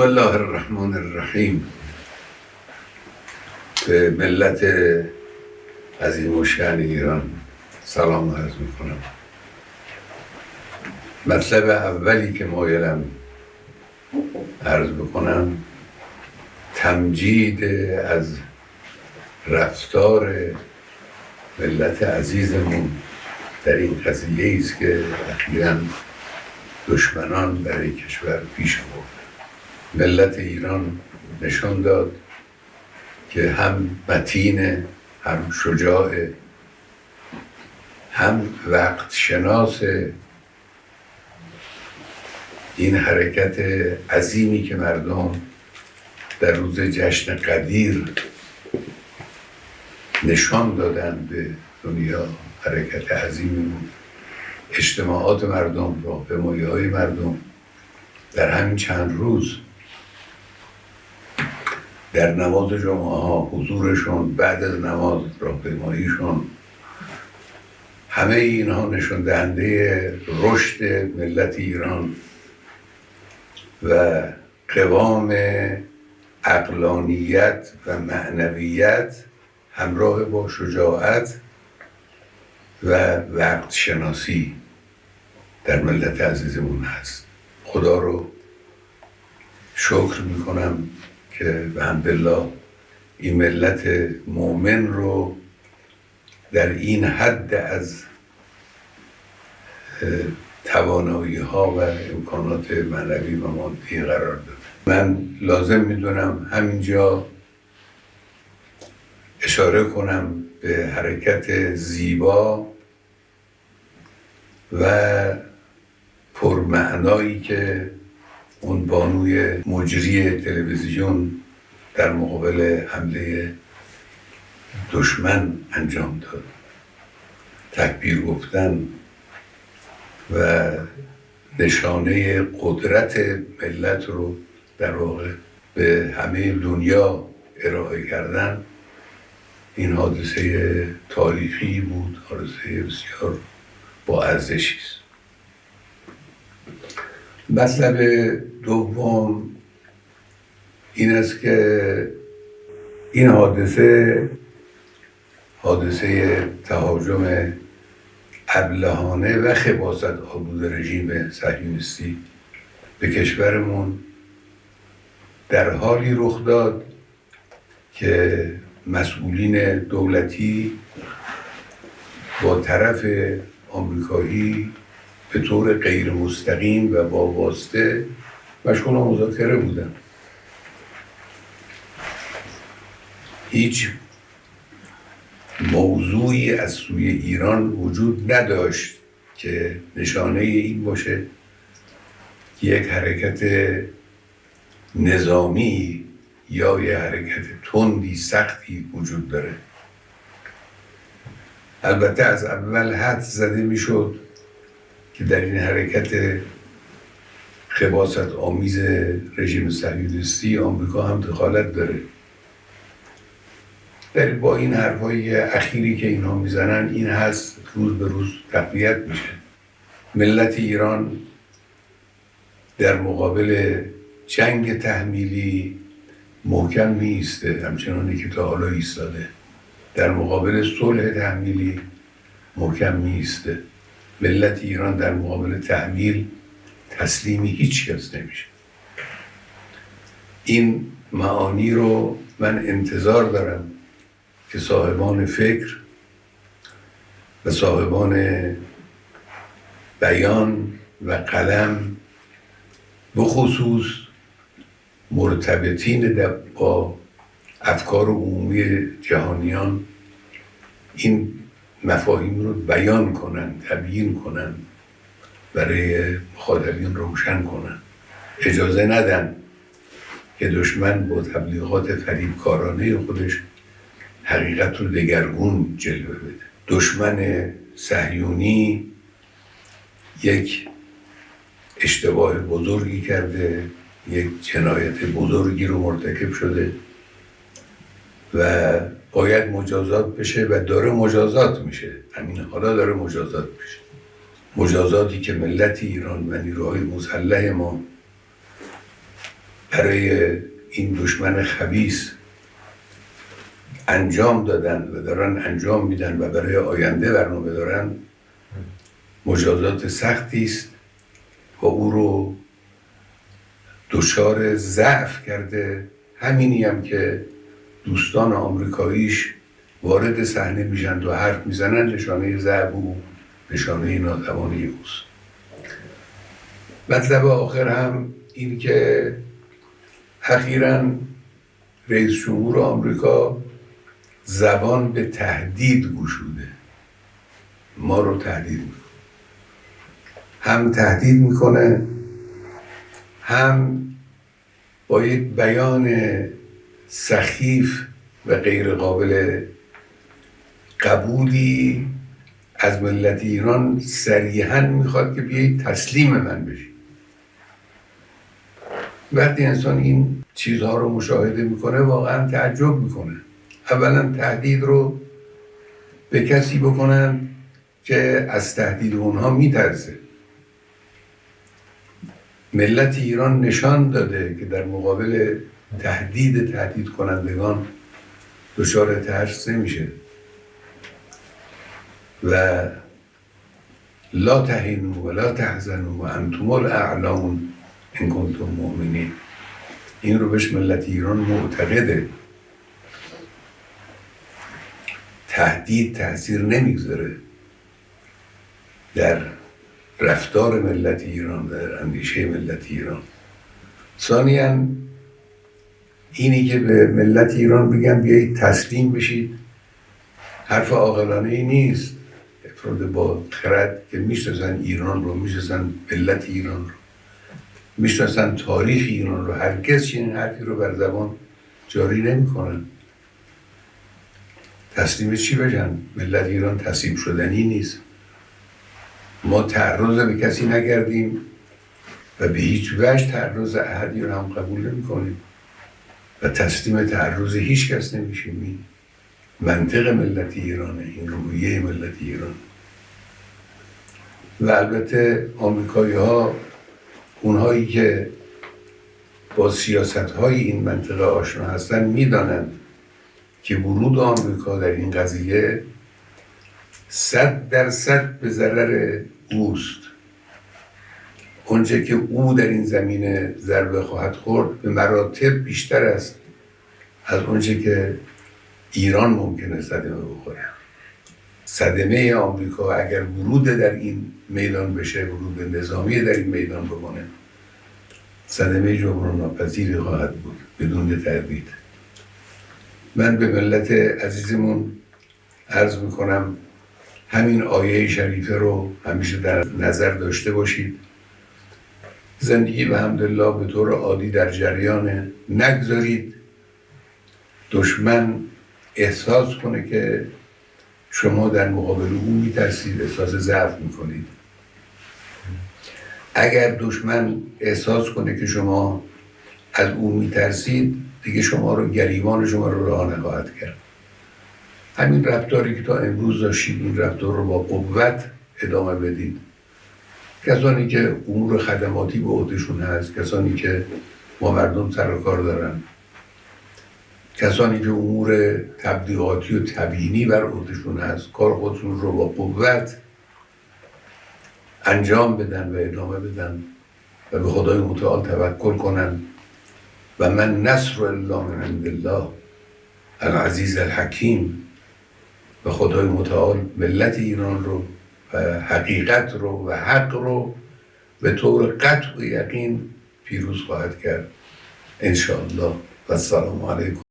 بسم الله الرحمن الرحیم. به ملت عظیم الشأن ایران سلام عرض میکنم. مطلب اولی که مایلم عرض بکنم تمجید از رفتار ملت عزیزمون در این قضیه است که اخیراً دشمنان برای کشور پیش بردن. ملت ایران نشان داد که هم متین، هم شجاع، هم وقت شناس این حرکت عظیمی که مردم در روز جشن قدیر نشان دادن به دنیا. حرکت عظیمی بود، اجتماعات مردم، راهپیمایی‌های مردم در همین چند روز، در نماز جمعه ها حضورشون، بعد از نماز راهپیماییشون، همه اینها نشان دهنده رشد ملت ایران و قوام عقلانیت و معنویت همراه با شجاعت و وقت شناسی در ملت عزیزمون هست. خدا رو شکر میکنم که به حمدالله این ملت مؤمن رو در این حد از توانایی ها و امکانات معنوی و مادی قرار داده. من لازم میدونم همینجا اشاره کنم به حرکت زیبا و پرمعنایی که اون بانوی مجری تلویزیون در مقابل حمله دشمن انجام داد. تکبیر گفتن و نشانه قدرت ملت رو در واقع به همه دنیا ارائه کردن. این حادثه تاریخی بود، حادثه بسیار با ارزشی است. مطلب دوم این است که این حادثه تهاجم ابلهانه و خباثت آلود رژیم صهیونیستی به کشورمون در حالی رخ داد که مسئولین دولتی با طرف آمریکایی به طور غیر مستقیم و با واسطه مشغول مذاکره بودن. هیچ موضوعی از سوی ایران وجود نداشت که نشانه این باشه که یک حرکت نظامی یا یک حرکت تندی سختی وجود داره. البته از اول حد زده میشد که در این حرکت خباثت آمیز رژیم صهیونیستی آمریکا هم دخالت داره. با این حرفای اخیری که اینها میزنن این هست روز به روز تقویت میشه. ملت ایران در مقابل جنگ تحمیلی محکم میایسته، همچنانی که تا حالا ایستاده. در مقابل صلح تحمیلی محکم میایسته. ملت ایران در مقابل تحمیل تسلیم هیچ کس نمیشه. این معانی رو من انتظار دارم که صاحبان فکر و صاحبان بیان و قلم، بخصوص مرتبطین با افکار عمومی جهانیان، این مفاهیم رو بیان کنن، تبیین کنن، برای مخاطبین روشن کنن. اجازه ندن که دشمن با تبلیغات فریبکارانه خودش حقیقت رو دگرگون جلوه بده. دشمن صهیونی یک اشتباه بزرگی کرده، یک جنایت بزرگی رو مرتکب شده و باید مجازات بشه و داره مجازات میشه. همین حالا داره مجازات میشه. مجازاتی که ملت ایران و نیروهای مسلح ما برای این دشمن خبیث انجام دادن و دارن انجام میدن و برای آینده برنامه دارن مجازات سختی است و او رو دچار ضعف کرده. همینی هم که دوستان آمریکاییش وارد صحنه میشن و حرف میزنن نشانه ضعف و نشانه ناتوانی اوست. مطلب آخر هم این که اخیراً رئیس جمهور آمریکا زبان به تهدید گشوده، ما رو تهدید میکنه، هم تهدید میکنه هم با یک بیان سخیف و غیر قابل قبولی از ملت ایران صریحاً میخواد که بیایید تسلیم من بشید. وقتی انسان این چیزها رو مشاهده میکنه واقعا تعجب میکنه. اولا تهدید رو به کسی بکنن که از تهدید اونها میترسه. ملت ایران نشان داده که در مقابل تهدید کنندگان دچار ترس نمیشه و لا تهینوا ولا تحزنوا و انتم الاعلون ان کنتم مؤمنین. این رو بهش ملت ایران معتقده. تهدید تأثیر نمیگذاره در رفتار ملت ایران، در اندیشه ملت ایران. ثانیاً اینی که به ملت ایران بگن بیایید تسلیم بشید حرف عاقلانه ای نیست. افراد با خرد که میشناسن ایران رو، میشناسن ملت ایران رو، میشناسن تاریخ ایران رو، هرگز چنین حرفی رو بر زبان جاری نمیکنن. تسلیم چی بشن؟ ملت ایران تسلیم شدنی نیست. ما تعرض به کسی نکردیم و به هیچ وجه تعرض احدی رو هم قبول نمی کنیم و تسلیم تعرض هیچ کس نمیشیم. این منطق ملت ایرانه، این رویه ملت ایران. و البته آمریکایی ها، اونهایی که با سیاست های این منطقه آشنا هستن میدانند که ورود آمریکا در این قضیه 100% به ضرر اوست. اونچه که او در این زمینه ضربه خواهد خورد به مراتب بیشتر است از اونچه که ایران ممکنه صدمه بخوره. صدمه آمریکا اگر ورود در این میدان بشه، ورود نظامی در این میدان بکنه، صدمه جبران ناپذیری خواهد بود بدون تردید. من به ملت عزیزمون عرض میکنم همین آیه شریفه رو همیشه در نظر داشته باشید. زندگی به حمدالله به طور عادی در جریانه. نگذارید دشمن احساس کنه که شما در مقابل او میترسید، احساس ضعف میکنید. اگر دشمن احساس کنه که شما از او میترسید، دیگه شما رو، گریبان شما رو رها نخواهد کرد. همین رفتاری که تا امروز داشتید، این رفتار رو با قوت ادامه بدید. کسانی که امور خدماتی به عهدهشون هست، کسانی که با مردم سر و کار دارن، کسانی که امور تبلیغاتی و تبیینی بر عهدهشون هست، کار خودشون رو با قوت انجام بدن و ادامه بدن و به خدای متعال توکل کنن. و من نصر الا من عند الله العزیز الحکیم. و خدای متعال ملت ایران رو و حقیقت رو و حق رو به طور قطع و یقین پیروز خواهد کرد انشاءالله. و السلام علیکم.